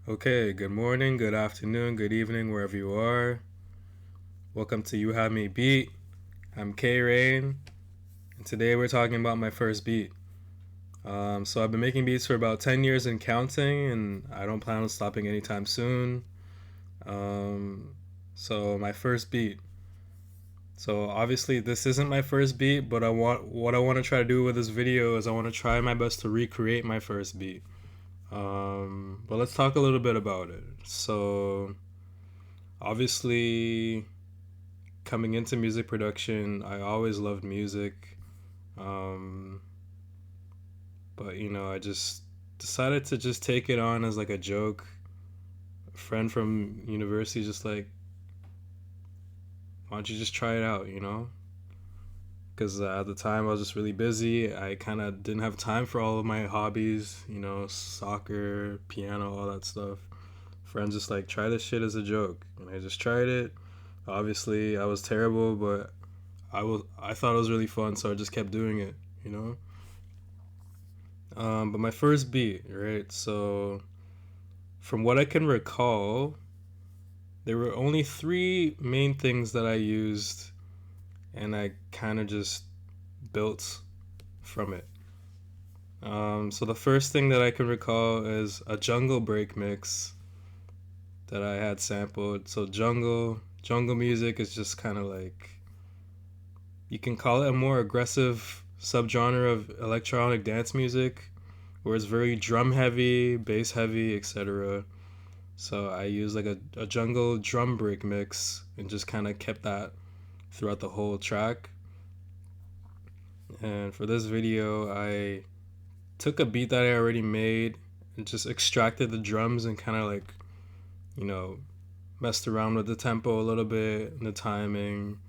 Okay, good morning, good afternoon, good evening, wherever you are. Welcome to You Have Me Beat. I'm K Rain, and today we're talking about my first beat. So I've been making beats for about 10 years and counting, and I don't plan on stopping anytime soon. Um, so my first beat. So obviously this isn't my first beat, but what I want to try to do with this video is I want to try my best to recreate my first beat. But let's talk a little bit about it. So obviously coming into music production, I always loved music. Um, but I just decided to just take it on as like a joke. A friend from university just like, why don't you just try it out, Because at the time I was just really busy. I kind of didn't have time for all of my hobbies, soccer, piano, all that stuff. Friends just like, try this shit as a joke. And I just tried it. Obviously, I was terrible, but I thought it was really fun, so I just kept doing it, you know. But my first beat, right? So from what I can recall, there were only three main things that I used, and I kind of just built from it. So the first thing that I can recall is a jungle break mix that I had sampled. So jungle music is just kind of like, you can call it a more aggressive subgenre of electronic dance music where it's very drum heavy, bass heavy, etc. So I used like a jungle drum break mix and just kind of kept that throughout the whole track. And for this video, I took a beat that I already made and just extracted the drums and kind of like, you know, messed around with the tempo a little bit and the timing.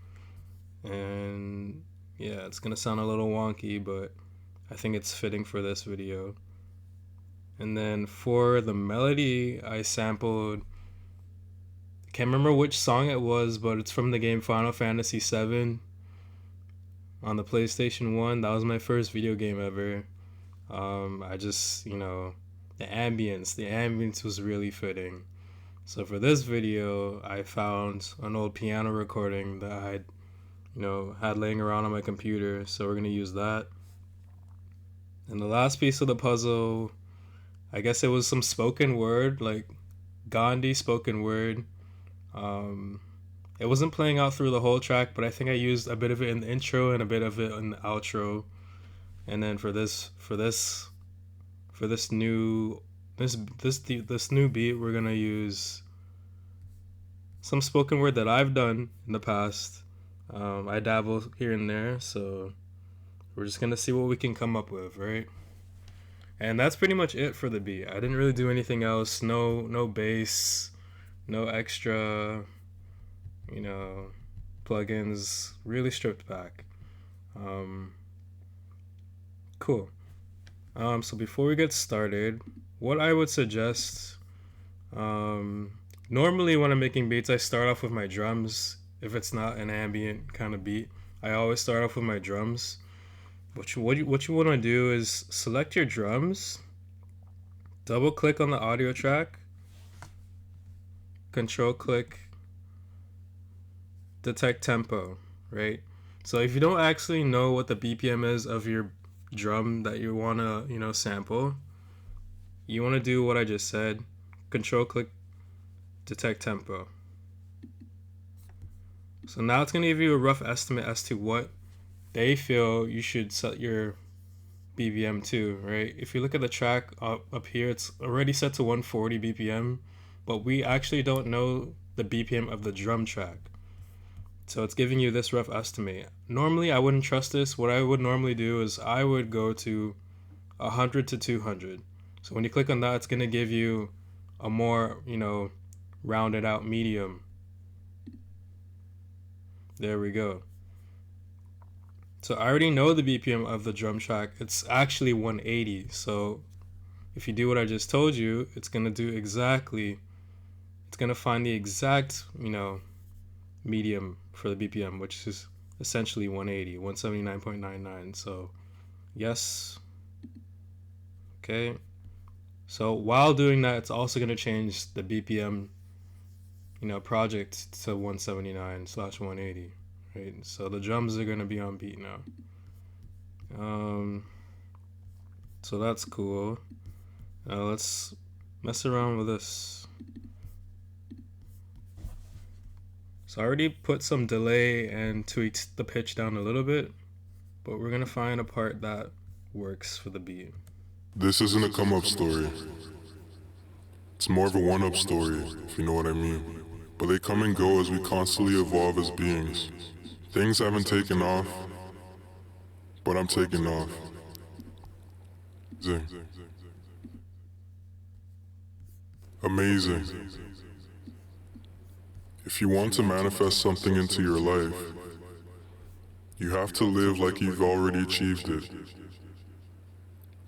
And yeah, it's gonna sound a little wonky, but I think it's fitting for this video. And then for the melody, I sampled, I can't remember which song it was, but it's from the game Final Fantasy VII on the PlayStation 1. That was my first video game ever. I just, the ambience was really fitting. So for this video, I found an old piano recording that I had laying around on my computer. So we're gonna use that. And the last piece of the puzzle, I guess it was some spoken word, like Gandhi spoken word. Um, it wasn't playing out through the whole track, but I think I used a bit of it in the intro and a bit of it in the outro. And then for this new beat, we're gonna use some spoken word that I've done in the past. I dabble here and there, so we're just gonna see what we can come up with, right? And that's pretty much it for the beat. I didn't really do anything else. No bass, no extra, you know, plugins. Really stripped back. Um, cool. So before we get started, what I would suggest, normally when I'm making beats, I start off with my drums. If it's not an ambient kind of beat, I always start off with my drums. What you want to do is select your drums, double click on the audio track, control click, detect tempo, right? So if you don't actually know what the BPM is of your drum that you want to, sample, you want to do what I just said, control click, detect tempo. So now it's going to give you a rough estimate as to what they feel you should set your BPM to, right? If you look at the track up here, it's already set to 140 BPM, but we actually don't know the BPM of the drum track. So it's giving you this rough estimate. Normally, I wouldn't trust this. What I would normally do is I would go to 100 to 200. So when you click on that, it's going to give you a more, rounded out medium. There we go. So I already know the BPM of the drum track. It's actually 180. So if you do what I just told you, it's going to find the exact, medium for the BPM, which is essentially 180, 179.99. So yes, okay. So while doing that, it's also going to change the BPM, project to 179/180, right? So the drums are going to be on beat now. So that's cool. Let's mess around with this. So I already put some delay and tweaked the pitch down a little bit, but we're gonna find a part that works for the beat. This isn't a come-up story. It's more of a one-up story, if you know what I mean. But they come and go as we constantly evolve as beings. Things haven't taken off, but I'm taking off. Zing. Amazing. If you want to manifest something into your life, you have to live like you've already achieved it.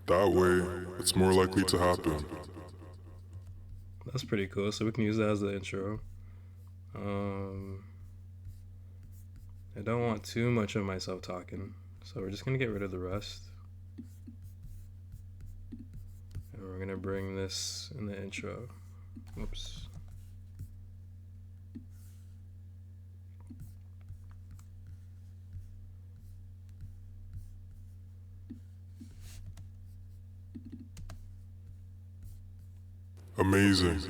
That way, it's more likely to happen. That's pretty cool. So we can use that as the intro. I don't want too much of myself talking, so we're just gonna get rid of the rest. And we're gonna bring this in the intro. Whoops. Amazing.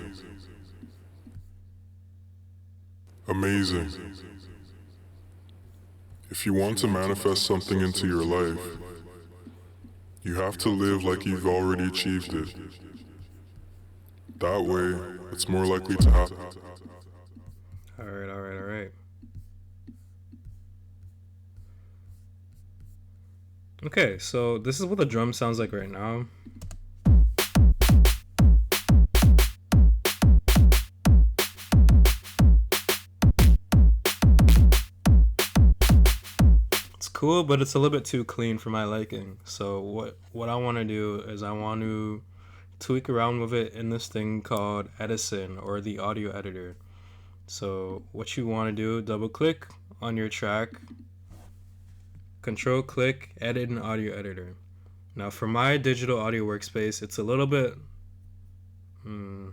Amazing. If you want to manifest something into your life, you have to live like you've already achieved it. That way, it's more likely to happen. Alright. Okay, so this is what the drum sounds like right now. It's cool, but it's a little bit too clean for my liking. So what I want to do is I want to tweak around with it in this thing called EDISON, or the audio editor. So what you want to do, double click on your track, control click, edit in audio editor. Now for my digital audio workspace, it's a little bit, for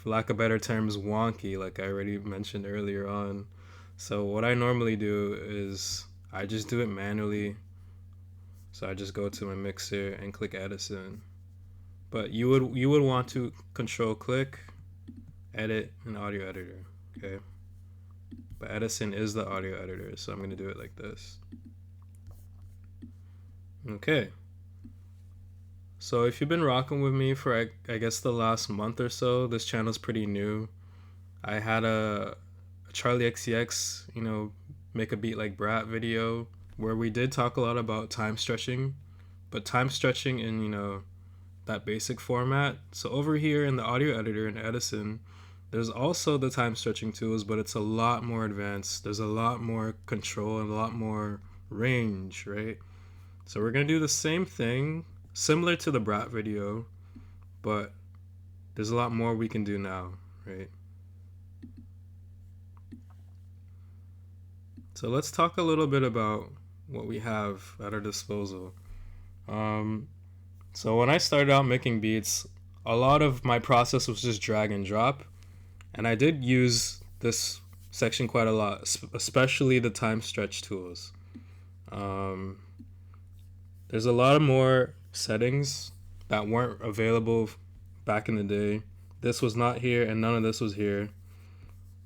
lack of better terms, wonky, like I already mentioned earlier on. So what I normally do is I just do it manually. So I just go to my mixer and click EDISON. But you would want to control click, edit in audio editor, okay? But EDISON is the audio editor, so I'm gonna do it like this. Okay. So if you've been rocking with me for I guess the last month or so, this channel's pretty new. I had a Charlie XCX, make a beat like Brat video where we did talk a lot about time stretching, but time stretching in, that basic format. So over here in the audio editor in EDISON, there's also the time stretching tools, but it's a lot more advanced. There's a lot more control and a lot more range, right? So we're gonna do the same thing, similar to the Brat video, but there's a lot more we can do now, right? So let's talk a little bit about what we have at our disposal. So when I started out making beats, a lot of my process was just drag and drop, and I did use this section quite a lot, especially the time stretch tools. There's a lot of more settings that weren't available back in the day. This was not here, and none of this was here.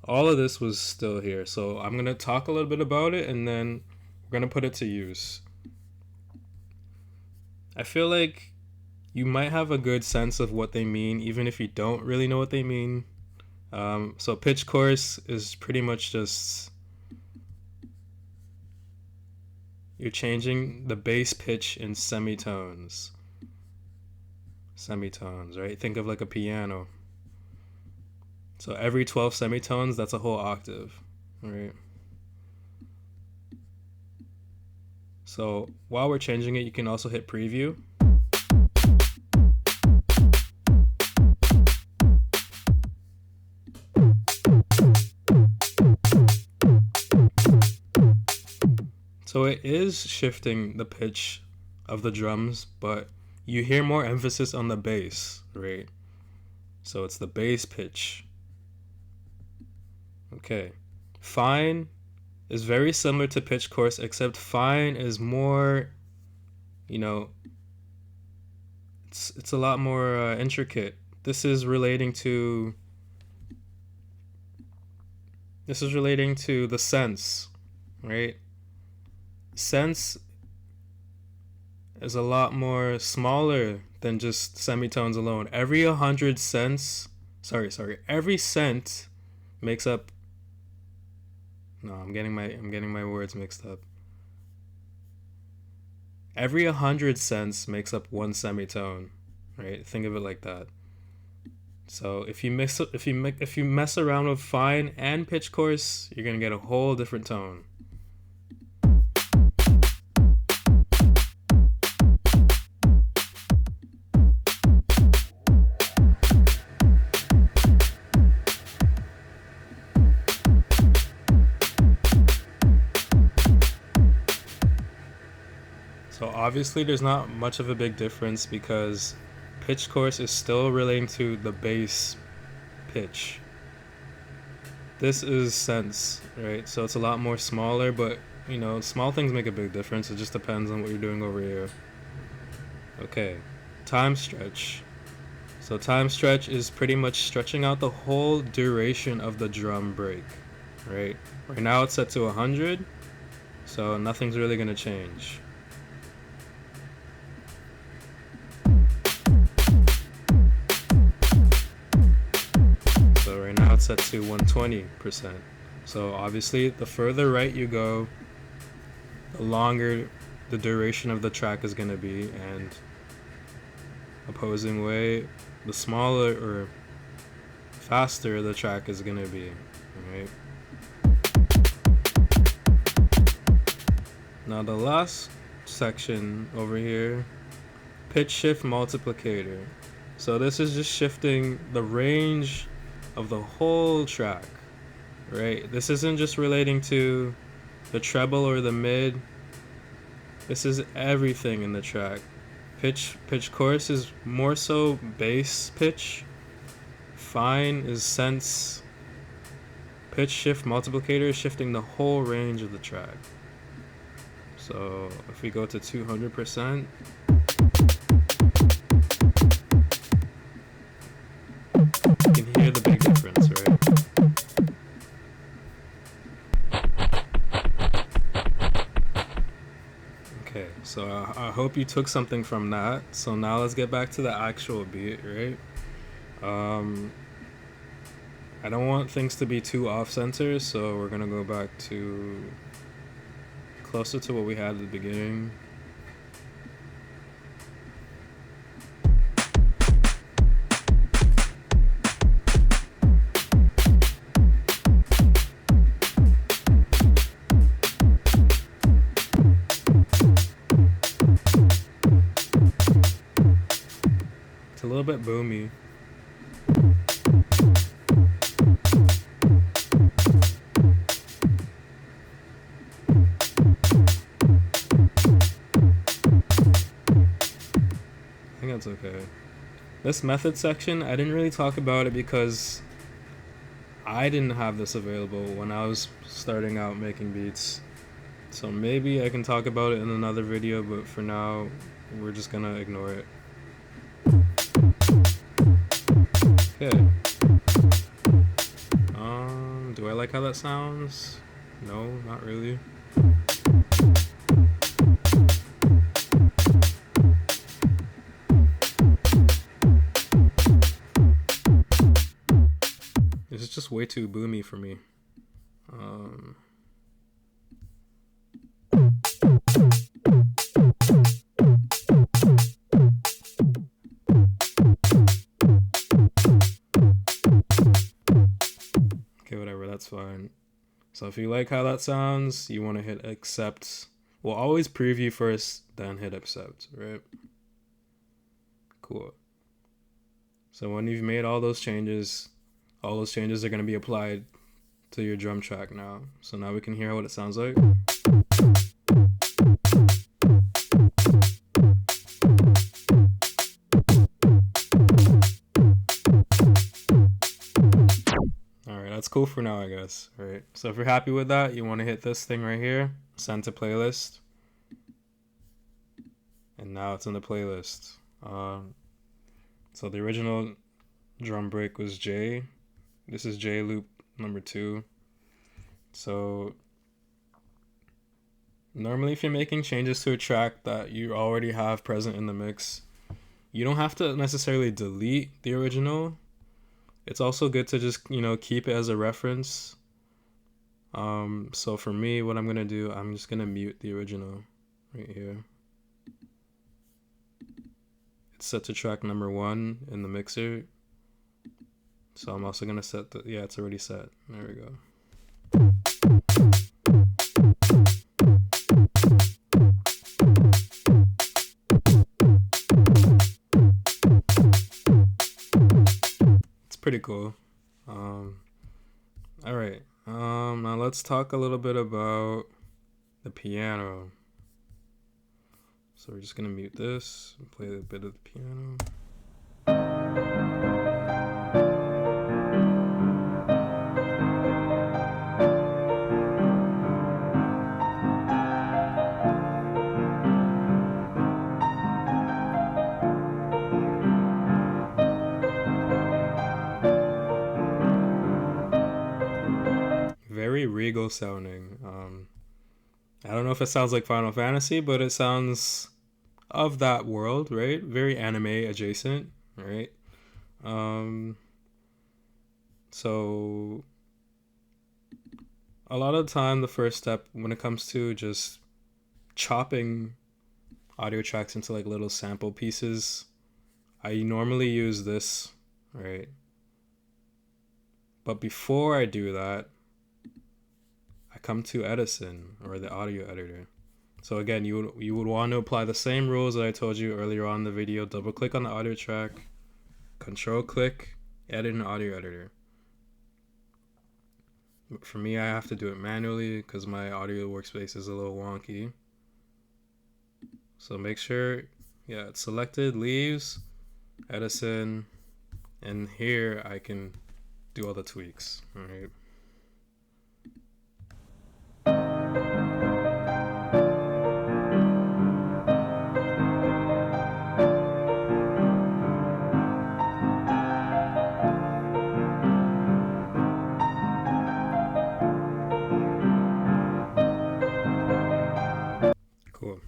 All of this was still here. So I'm going to talk a little bit about it, and then we're going to put it to use. I feel like you might have a good sense of what they mean, even if you don't really know what they mean. So pitch course is pretty much just you're changing the bass pitch in semitones. Semitones, right? Think of like a piano. So every 12 semitones, that's a whole octave, right? So while we're changing it, you can also hit preview. So it is shifting the pitch of the drums, but you hear more emphasis on the bass, right? So it's the bass pitch. Okay. Fine is very similar to pitch coarse, except fine is more, you know, it's a lot more intricate. This is relating to the sense, right? Sense is a lot more smaller than just semitones alone. Every 100 cents, every cent makes up. No, I'm getting my words mixed up. Every 100 cents makes up one semitone, right? Think of it like that. So if you mess around with fine and pitch coarse, you're gonna get a whole different tone. So obviously there's not much of a big difference because pitch coarse is still relating to the bass pitch. This is sense, right? So it's a lot more smaller, but small things make a big difference. It just depends on what you're doing over here. Okay, time stretch. So time stretch is pretty much stretching out the whole duration of the drum break, right? Right now it's set to 100, so nothing's really gonna change. Now it's set to 120%. So obviously the further right you go, the longer the duration of the track is going to be, and opposing way, the smaller or faster the track is going to be, right? Now the last section over here, pitch shift multiplicator. So this is just shifting the range of the whole track, right? This isn't just relating to the treble or the mid. This is everything in the track. Pitch coarse is more so bass pitch. Fine is sense. Pitch shift multiplicator is shifting the whole range of the track. So if we go to 200%, you can hear the big difference, right? Okay, so I hope you took something from that. So now let's get back to the actual beat, right? I don't want things to be too off center, so we're gonna go back to closer to what we had at the beginning. It's a little bit boomy. I think that's okay. This method section, I didn't really talk about it because I didn't have this available when I was starting out making beats. So maybe I can talk about it in another video, but for now, we're just gonna ignore it. Okay. Do I like how that sounds? No, not really. This is just way too boomy for me. Okay, whatever, that's fine. So if you like how that sounds, you want to hit accept. We'll always preview first, then hit accept, right? Cool. So when you've made all those changes are going to be applied to your drum track now. So now we can hear what it sounds like. that's cool for now, I guess. Right. So if you're happy with that, you want to hit this thing right here, send to playlist, and now it's in the playlist. So the original drum break was J. This is J loop number 2. So normally, if you're making changes to a track that you already have present in the mix, you don't have to necessarily delete the original. It's also good to just, keep it as a reference. So for me, what I'm gonna do, I'm just gonna mute the original right here. It's set to track number 1 in the mixer. So I'm also gonna set the, yeah, it's already set. There we go. It's pretty cool. All right. Now let's talk a little bit about the piano. So we're just gonna mute this and play a bit of the piano. Very regal sounding. I don't know if it sounds like Final Fantasy, but it sounds of that world, right? Very anime adjacent, right? Um, so a lot of the time, the first step when it comes to just chopping audio tracks into like little sample pieces, I normally use this, right? But before I do that, I come to Edison, or the audio editor. So again, you would want to apply the same rules that I told you earlier on in the video. Double click on the audio track, control click, edit in audio editor. For me, I have to do it manually because my audio workspace is a little wonky. So make sure, yeah, it's selected, leaves, Edison, and here I can do all the tweaks, all right? Cool.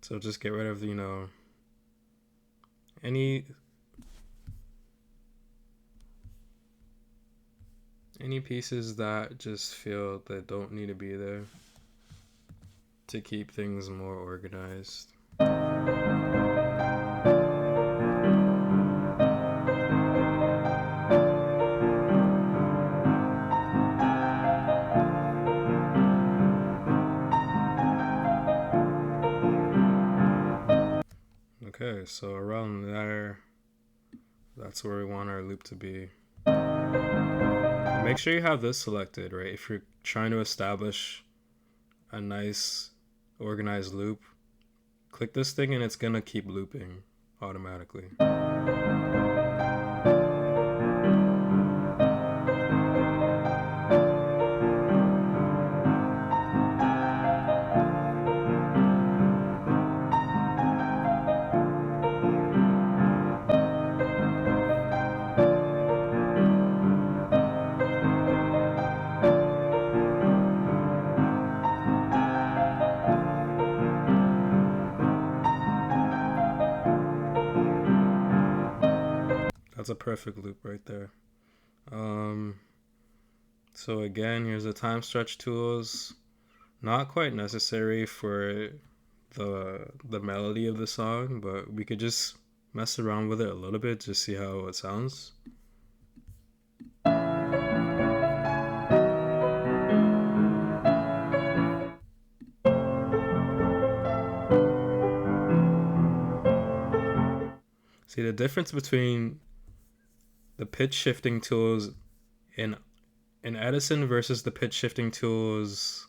So just get rid of, any pieces that just feel that don't need to be there to keep things more organized. Okay, so around there, that's where we want our loop to be. And make sure you have this selected, right? If you're trying to establish a nice organized loop, click this thing and it's gonna keep looping automatically. That's a perfect loop right there. So again, here's the time stretch tools. Not quite necessary for the melody of the song, but we could just mess around with it a little bit to see how it sounds. See, the difference between the pitch shifting tools in Edison versus the pitch shifting tools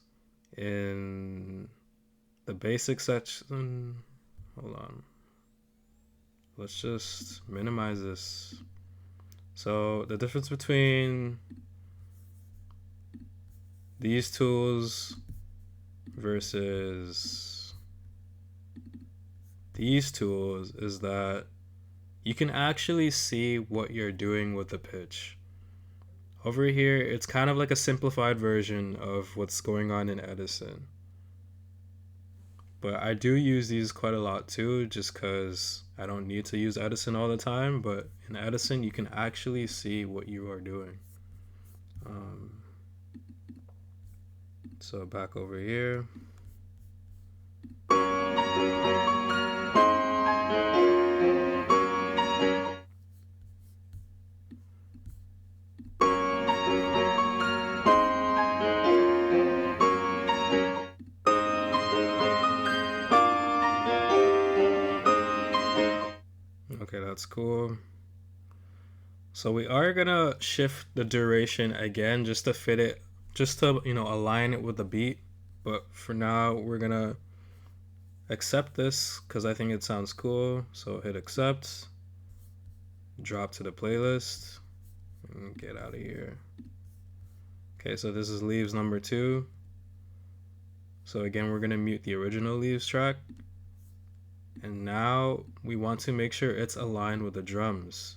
in the basic section. Hold on. Let's just minimize this. So the difference between these tools versus these tools is that you can actually see what you're doing with the pitch. Over here, it's kind of like a simplified version of what's going on in Edison. But I do use these quite a lot too, just because I don't need to use Edison all the time. But in Edison, you can actually see what you are doing. Um, so back over here. Okay, that's cool. So we are gonna shift the duration again just to fit it, just to, align it with the beat. But for now, we're gonna accept this because I think it sounds cool. So hit accept, drop to the playlist, and get out of here. Okay, so this is Leaves number 2. So again, we're gonna mute the original Leaves track. And now we want to make sure it's aligned with the drums.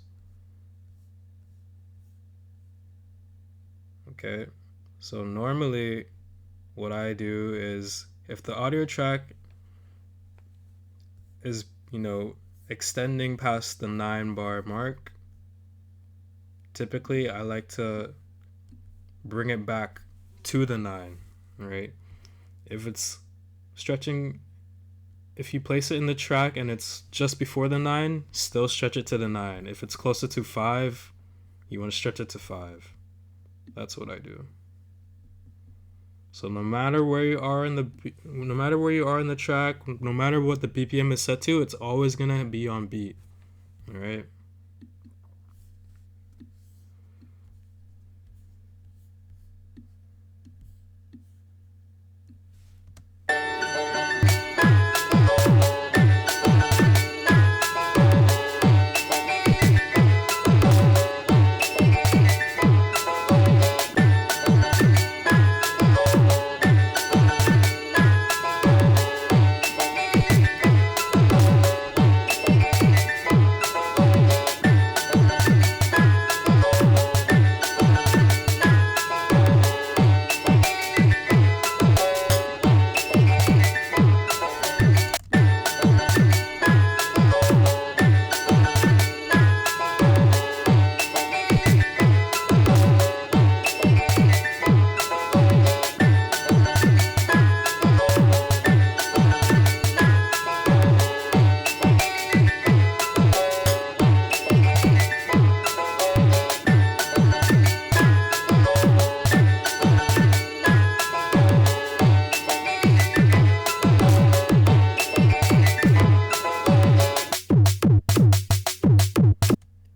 Okay, so normally what I do is if the audio track is, extending past the 9-bar mark, typically I like to bring it back to the 9, right? If it's stretching, if you place it in the track and it's just before the 9, still stretch it to the 9. If it's closer to 5, you want to stretch it to 5. That's what I do. So no matter where you are in the track, no matter what the BPM is set to, it's always gonna be on beat. All right.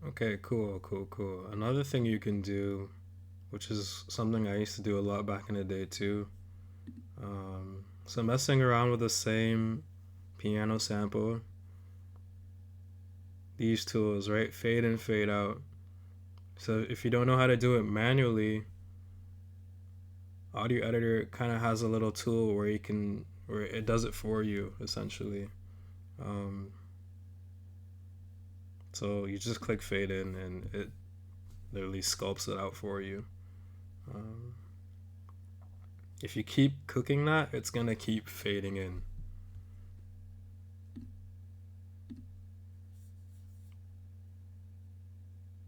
Okay, cool. Another thing you can do, which is something I used to do a lot back in the day too. So messing around with the same piano sample, these tools, right? Fade in, fade out. So if you don't know how to do it manually, Audio Editor kind of has a little tool where it does it for you essentially. Um, so you just click fade in and it literally sculpts it out for you. Um, if you keep cooking that, it's gonna keep fading in.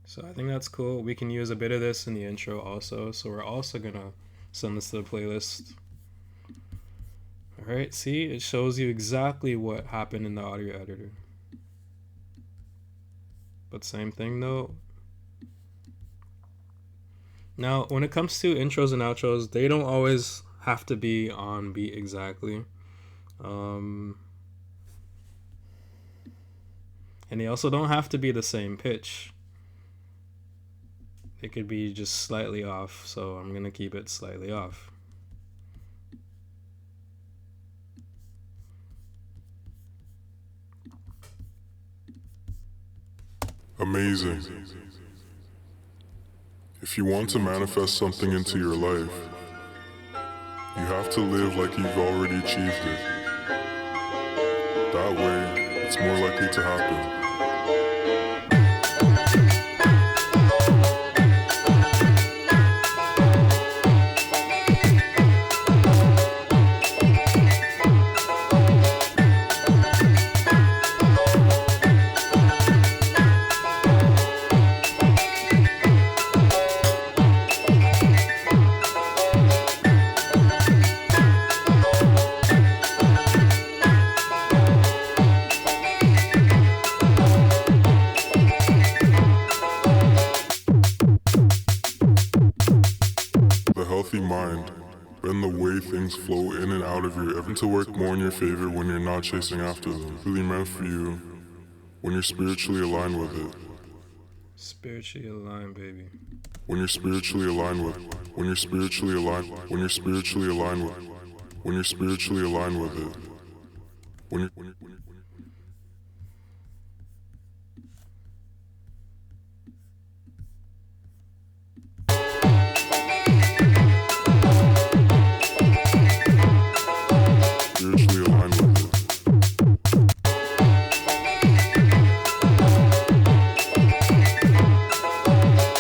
So I think that's cool. We can use a bit of this in the intro also. So we're also gonna send this to the playlist. All right, see, it shows you exactly what happened in the audio editor. But same thing though. Now, when it comes to intros and outros, they don't always have to be on beat exactly. And they also don't have to be the same pitch. It could be just slightly off, so I'm gonna keep it slightly off. Amazing. If you want to manifest something into your life, you have to live like you've already achieved it. That way, it's more likely to happen. The healthy mind, bend the way things flow in and out of your ever to work more in your favor when you're not chasing after them. Really meant for you when you're spiritually aligned with it. Spiritually aligned, baby. When you're spiritually aligned with, when you're spiritually aligned, when you're spiritually aligned with, when you're spiritually aligned with it. When you're spiritually aligned with it. Spiritually aligned with it.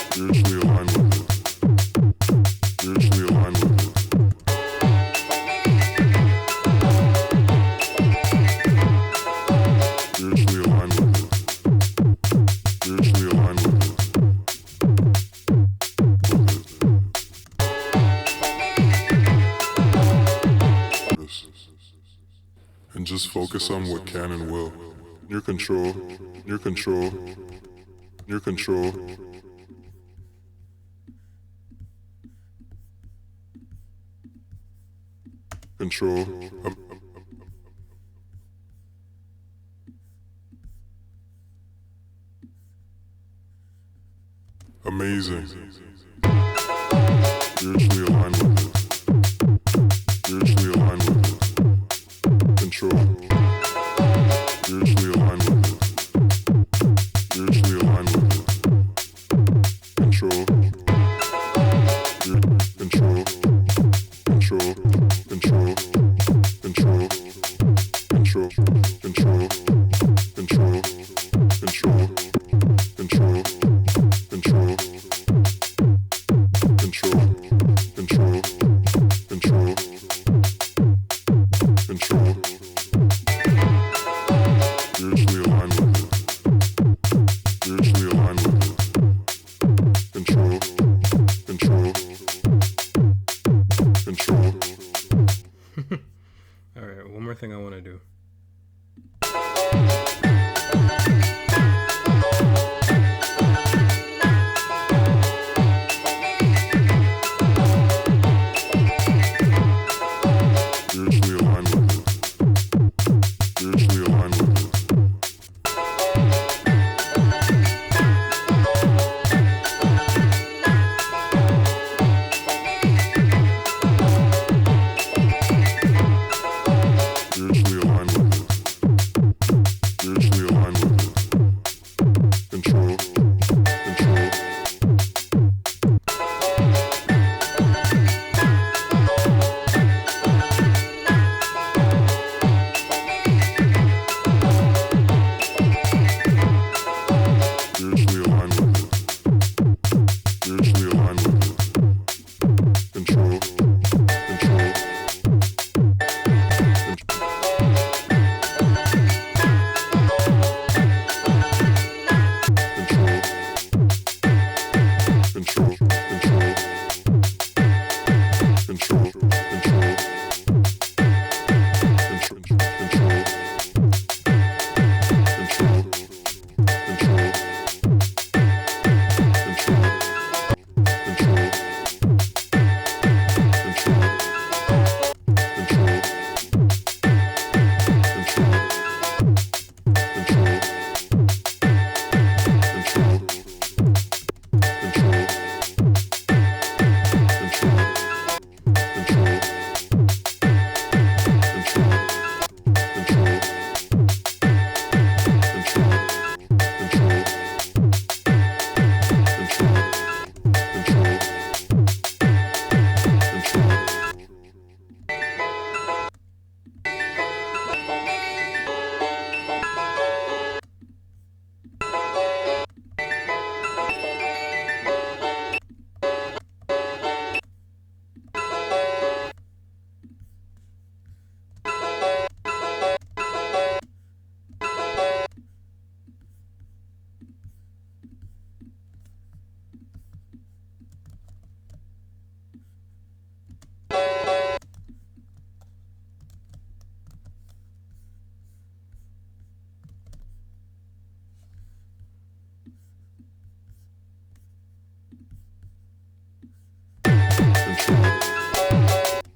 Spiritually aligned with it. Spiritually aligned with it. Spiritually aligned with it. And just focus on what can and will. Your control, your control, your control. Control. Amazing. Spiritually aligned with it. Spiritually aligned with it. Control. Spiritually aligned with it. Spiritually aligned with it. Control. Control. Control. Control. Control. Control. Control. Control. Control. Control. Control. Control. Control. Control. Control. Spiritually aligned with it. Spiritually aligned with it. Control. Control. Control. All right, one more thing I want to do.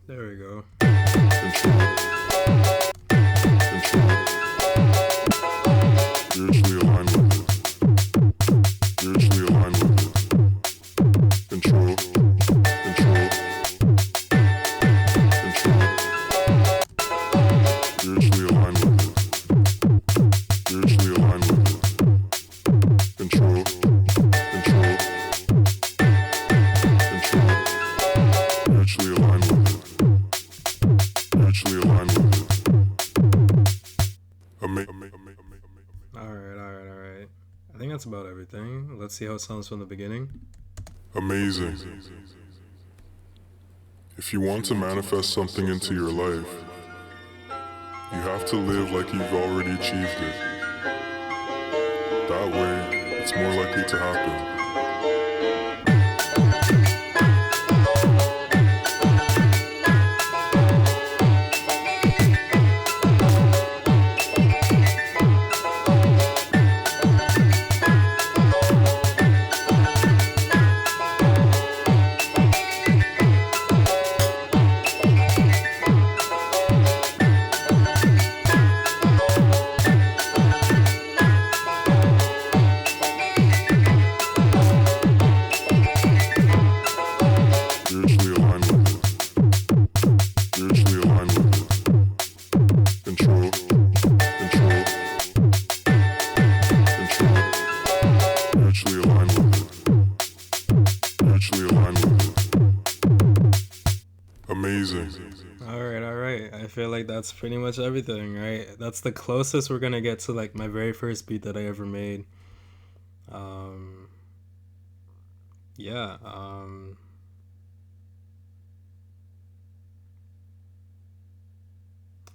There we go. Control. Control. Spiritually aligned with it. Spiritually aligned with it. Control. Control. Control. Spiritually aligned with it. Spiritually aligned with it. Control. Control. Control. Spiritually aligned with it. Spiritually aligned with it. Alright. I think that's about everything. Let's see how it sounds from the beginning. Amazing. If you want to manifest something into your life, you have to live like you've already achieved it. That way, it's more likely to happen. Spiritually aligned with it. Spiritually aligned with it. Control. Control. Control. Spiritually aligned with it. Spiritually aligned with it. Amazing. Alright. I feel like that's pretty much everything, right? That's the closest we're gonna get to like my very first beat that I ever made. Yeah. I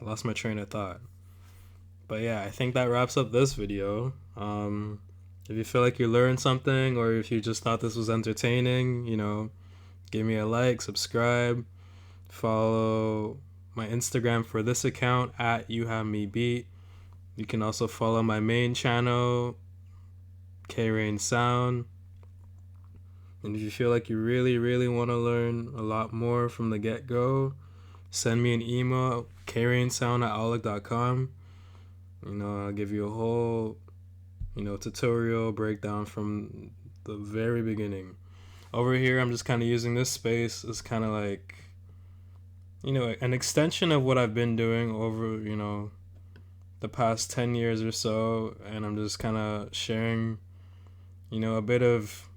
lost my train of thought. But yeah, I think that wraps up this video. If you feel like you learned something, or if you just thought this was entertaining, give me a like, subscribe, follow my Instagram for this account at You Have Me Beat. You can also follow my main channel, K-Rain Sound. And if you feel like you really, really want to learn a lot more from the get-go, send me an email, krainsound@outlook.com. I'll give you a whole, tutorial breakdown from the very beginning. Over here, I'm just kind of using this space as kind of like, an extension of what I've been doing over, the past 10 years or so. And I'm just kind of sharing, a bit of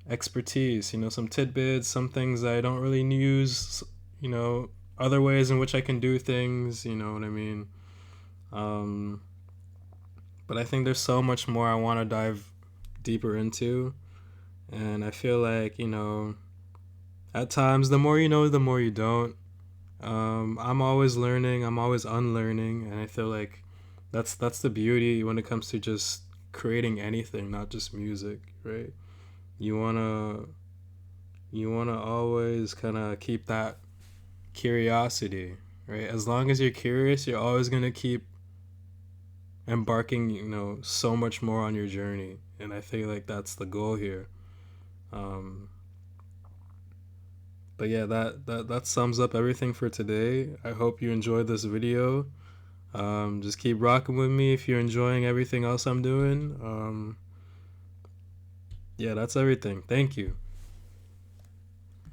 expertise, some tidbits, some things that I don't really use, other ways in which I can do things, you know what I mean? But I think there's so much more I want to dive deeper into. And I feel like, at times, the more you know, the more you don't. I'm always learning, I'm always unlearning. And I feel like that's the beauty when it comes to just creating anything, not just music, right? You wanna always kind of keep that curiosity, right? As long as you're curious, you're always gonna keep embarking, so much more on your journey. And I feel like that's the goal here. But yeah, that sums up everything for today. I hope you enjoyed this video. Just keep rocking with me if you're enjoying everything else I'm doing. Yeah, that's everything. Thank you.